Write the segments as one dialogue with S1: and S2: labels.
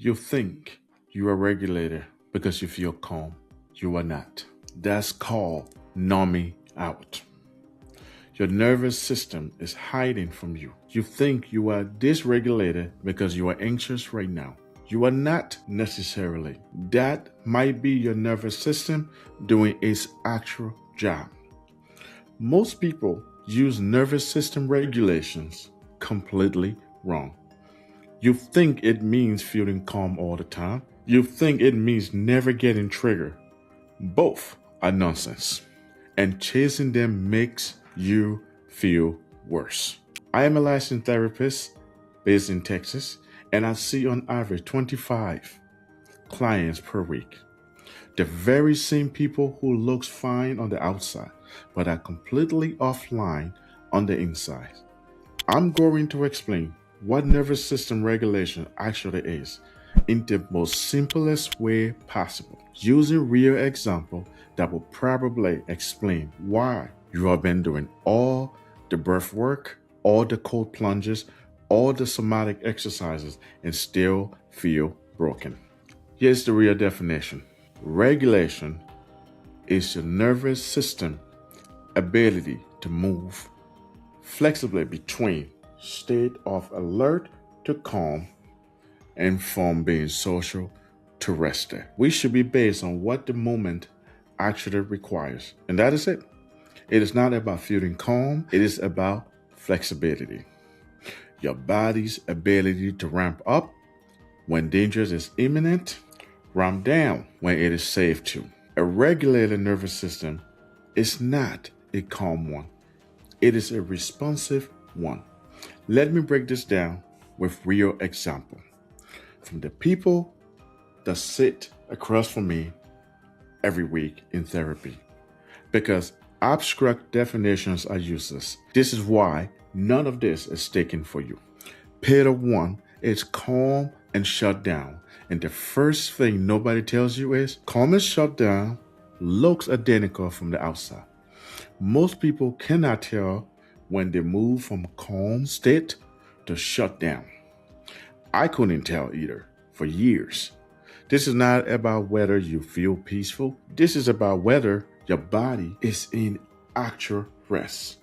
S1: You think you are regulated because you feel calm. You are not. That's called numbing out. Your nervous system is hiding from you. You think you are dysregulated because you are anxious right now. You are not necessarily. That might be your nervous system doing its actual job. Most people use nervous system regulations completely wrong. You think it means feeling calm all the time. You think it means never getting triggered. Both are nonsense. And chasing them makes you feel worse. I am a licensed therapist based in Texas, and I see on average 25 clients per week. The very same people who looks fine on the outside, but are completely offline on the inside. I'm going to explain what nervous system regulation actually is in the most simplest way possible, using real example that will probably explain why you have been doing all the breath work, all the cold plunges, all the somatic exercises, and still feel broken. Here's the real definition. Regulation is your nervous system ability to move flexibly between state of alert to calm and from being social to resting. We should be based on what the moment actually requires. And that is it. It is not about feeling calm. It is about flexibility. Your body's ability to ramp up when danger is imminent, ramp down when it is safe to. A regulated nervous system is not a calm one. It is a responsive one. Let me break this down with real example. From the people that sit across from me every week in therapy. Because abstract definitions are useless. This is why none of this is taken for you. Pillar 1 is calm and shut down. And the first thing nobody tells you is calm and shut down looks identical from the outside. Most people cannot tell when they move from calm state to shut down. I couldn't tell either for years. This is not about whether you feel peaceful. This is about whether your body is in actual rest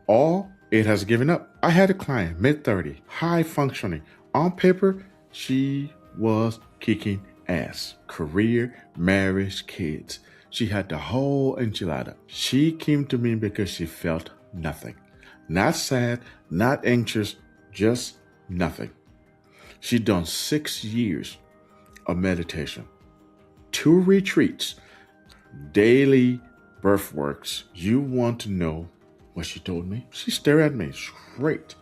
S1: or it has given up. I had a client, mid-30, high functioning. On paper, she was kicking ass. Career, marriage, kids. She had the whole enchilada. She came to me because she felt nothing. Not sad, not anxious, just nothing. She done 6 years of meditation, 2 retreats, daily breath works. You want to know what she told me? She stared at me straight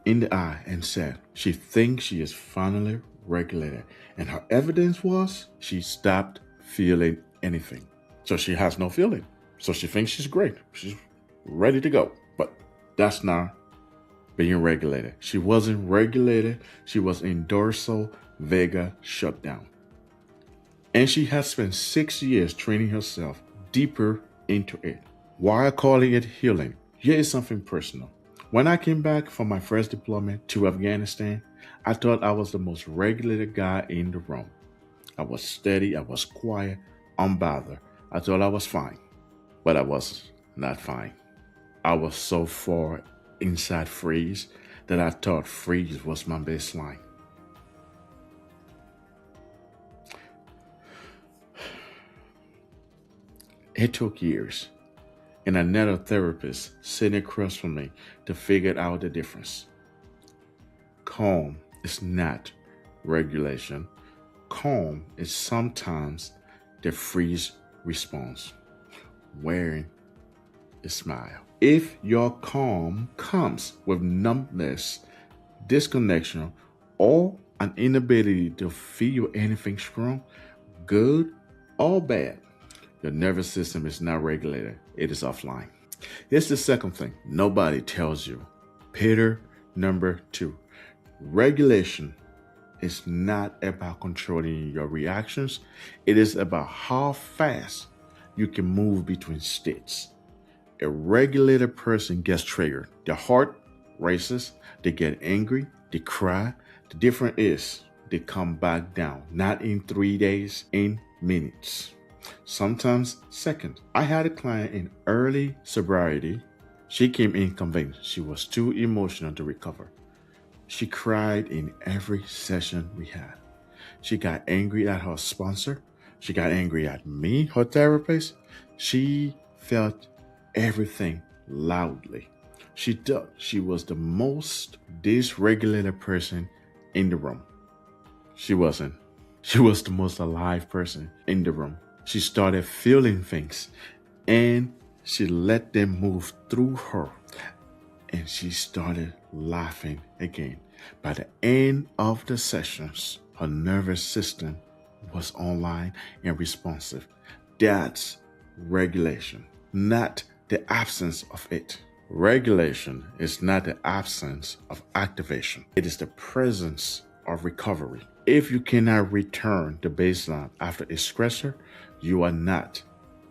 S1: in the eye and said she thinks she is finally regulated. And her evidence was she stopped feeling anything. So she has no feeling. So she thinks she's great. She's ready to go. But that's not being regulated. She wasn't regulated. She was in dorsal vagal shutdown. And she has spent 6 years training herself deeper into it. Why calling it healing? Here is something personal. When I came back from my first deployment to Afghanistan, I thought I was the most regulated guy in the room. I was steady, I was quiet, unbothered. I thought I was fine, but I was not fine. I was so far inside freeze that I thought freeze was my baseline. It took years and another therapist sitting across from me to figure out the difference. Calm is not regulation. Calm is sometimes the freeze response, wearing a smile. If your calm comes with numbness, disconnection, or an inability to feel anything strong, good or bad, your nervous system is not regulated. It is offline. Here's the second thing nobody tells you. Pillar number 2. Regulation is not about controlling your reactions. It is about how fast you can move between states. A regulated person gets triggered. Their heart races. They get angry. They cry. The difference is they come back down, not in 3 days, in minutes, sometimes seconds. I had a client in early sobriety. She came in convinced she was too emotional to recover. She cried in every session we had. She got angry at her sponsor. She got angry at me, her therapist. She felt everything loudly. She thought she was the most dysregulated person in the room. She wasn't. She was the most alive person in the room. She started feeling things and she let them move through her. And she started laughing again. By the end of the sessions, her nervous system was online and responsive. That's regulation, not the absence of it. Regulation is not the absence of activation. It is the presence of recovery. If you cannot return to baseline after a stressor, you are not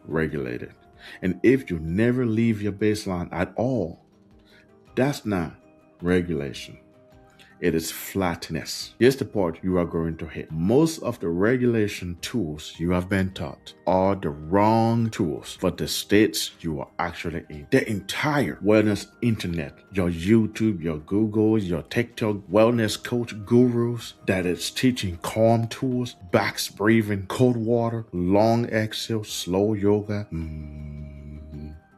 S1: regulated. And if you never leave your baseline at all, that's not regulation. It is flatness. Here's the part you are going to hit. Most of the regulation tools you have been taught are the wrong tools for the states you are actually in. The entire wellness internet, your YouTube, your Google, your TikTok wellness coach gurus that is teaching calm tools, back breathing, cold water, long exhale, slow yoga.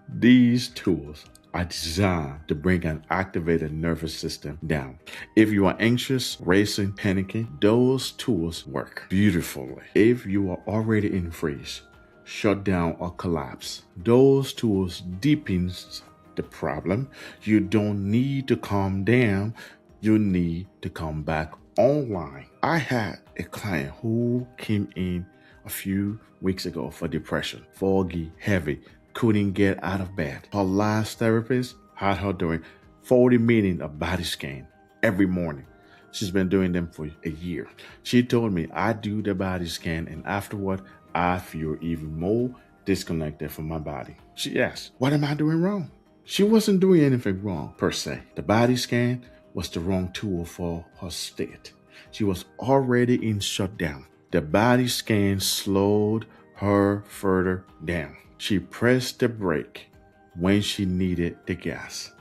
S1: These tools are designed to bring an activated nervous system down. If you are anxious, racing, panicking, those tools work beautifully. If you are already in freeze, shutdown, or collapse, those tools deepens the problem. You don't need to calm down. You need to come back online. I had a client who came in a few weeks ago for depression, foggy, heavy, couldn't get out of bed. Her last therapist had her doing 40 minutes of body scan every morning. She's been doing them for a year. She told me, I do the body scan and afterward, I feel even more disconnected from my body. She asked, what am I doing wrong? She wasn't doing anything wrong per se. The body scan was the wrong tool for her state. She was already in shutdown. The body scan slowed her further down. She pressed the brake when she needed the gas.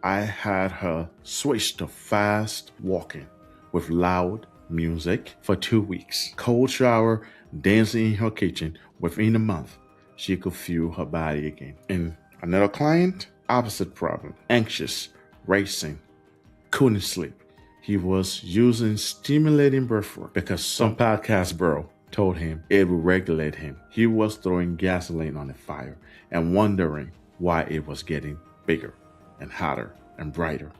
S1: I had her switch to fast walking with loud music for 2 weeks. Cold shower, dancing in her kitchen. Within a month, she could feel her body again. And another client, opposite problem. Anxious, racing, couldn't sleep. He was using stimulating breathwork because some podcast bro told him it would regulate him. He was throwing gasoline on the fire and wondering why it was getting bigger and hotter and brighter.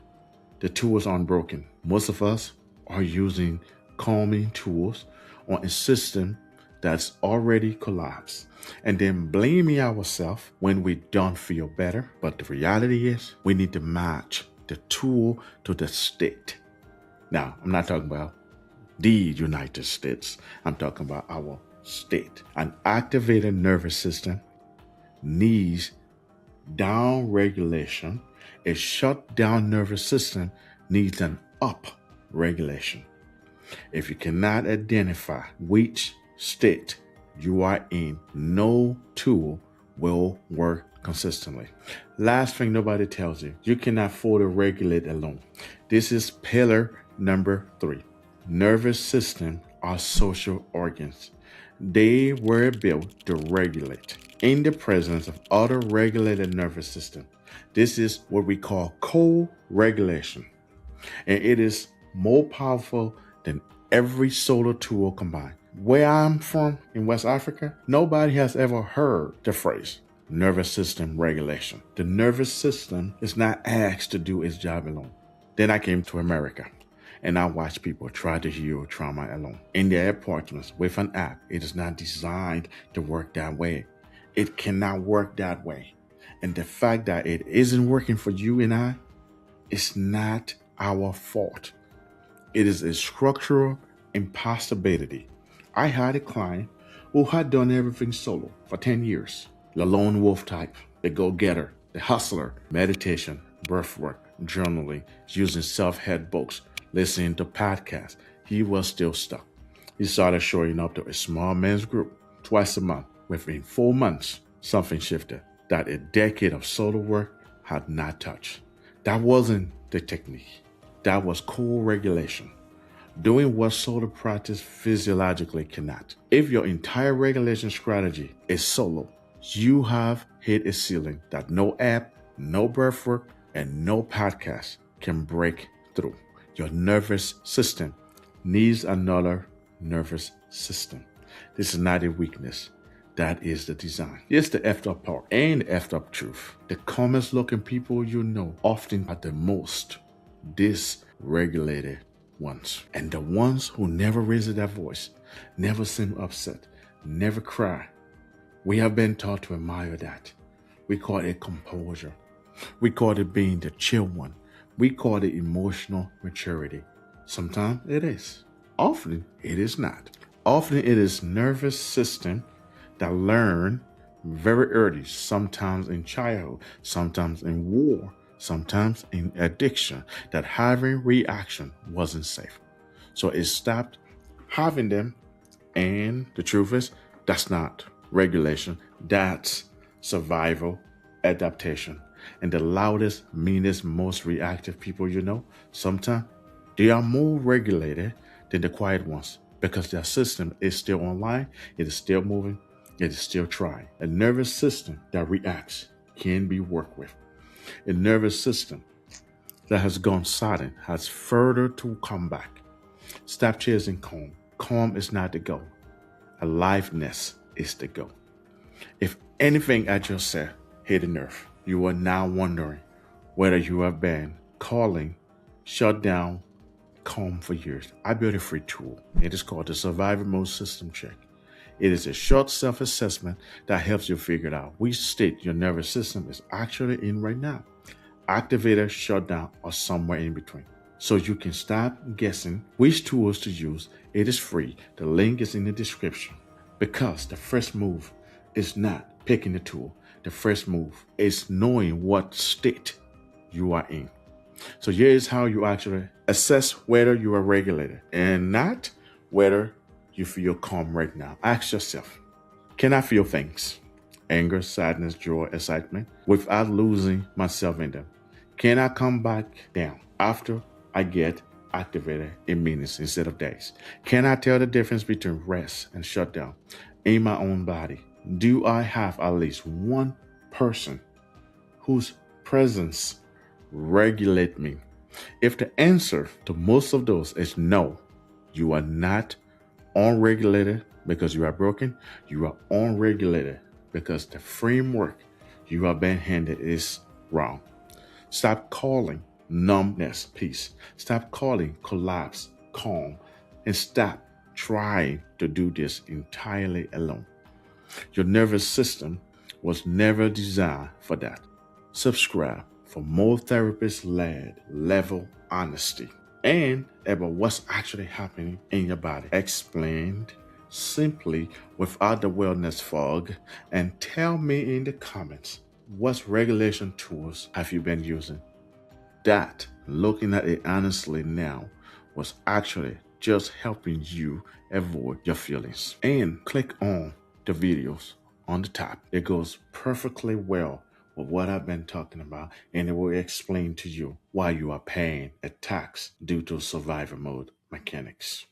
S1: The tools aren't broken. Most of us are using calming tools on a system that's already collapsed and then blaming ourselves when we don't feel better. But the reality is we need to match the tool to the state. Now, I'm not talking about the United States. I'm talking about our state. An activated nervous system needs down regulation. A shut down nervous system needs an up regulation. If you cannot identify which state you are in, no tool will work consistently. Last thing nobody tells you, you cannot fully regulate alone. This is pillar number 3. Nervous system are social organs. They were built to regulate in the presence of other regulated nervous system. This is what we call co-regulation. And it is more powerful than every solar tool combined. Where I'm from in West Africa, nobody has ever heard the phrase nervous system regulation. The nervous system is not asked to do its job alone. Then I came to America and I watched people try to heal trauma alone. In their apartments with an app, it is not designed to work that way. It cannot work that way. And the fact that it isn't working for you and I is not our fault. It is a structural impossibility. I had a client who had done everything solo for 10 years. The lone wolf type, the go-getter, the hustler, meditation, breathwork, journaling, using self-help books, listening to podcasts, he was still stuck. He started showing up to a small men's group twice a month. Within 4 months, something shifted that a decade of solo work had not touched. That wasn't the technique. That was co-regulation. Doing what solo practice physiologically cannot. If your entire regulation strategy is solo, you have hit a ceiling that no app, no breathwork, and no podcast can break through. Your nervous system needs another nervous system. This is not a weakness. That is the design. Here's the effed up part and the effed up truth. The calmest looking people you know often are the most dysregulated ones. And the ones who never raise their voice, never seem upset, never cry. We have been taught to admire that. We call it composure. We call it being the chill one. We call it emotional maturity. Sometimes it is. Often it is not. Often it is nervous system that learn very early, sometimes in childhood, sometimes in war, sometimes in addiction, that having reaction wasn't safe. So it stopped having them. And the truth is, that's not regulation. That's survival adaptation. And the loudest, meanest, most reactive people you know, sometimes they are more regulated than the quiet ones because their system is still online, it is still moving, it is still trying. A nervous system that reacts can be worked with. A nervous system that has gone silent has further to come back. Stop chasing calm. Calm is not the goal. Aliveness is the goal. If anything I just said hit a nerve, you are now wondering whether you have been calling shutdown calm for years. I built a free tool. It is called the Survival Mode System Check. It is a short self-assessment that helps you figure out which state your nervous system is actually in right now. Activator, shutdown, or somewhere in between. So you can stop guessing which tools to use. It is free. The link is in the description. Because the first move is not picking the tool. The first move is knowing what state you are in. So here is how you actually assess whether you are regulated and not whether you feel calm right now. Ask yourself, can I feel things? Anger, sadness, joy, excitement, without losing myself in them? Can I come back down after I get activated in minutes instead of days? Can I tell the difference between rest and shutdown in my own body? Do I have at least one person whose presence regulate me? If the answer to most of those is no, you are not unregulated because you are broken. You are unregulated because the framework you have been handed is wrong. Stop calling numbness peace. Stop calling collapse calm. And stop trying to do this entirely alone. Your nervous system was never designed for that. Subscribe for more therapist-led level honesty and about what's actually happening in your body. Explained simply without the wellness fog. And tell me in the comments, what regulation tools have you been using? That, looking at it honestly now, was actually just helping you avoid your feelings. And click on the videos on the top. It goes perfectly well with what I've been talking about, and it will explain to you why you are paying a tax due to survival mode mechanics.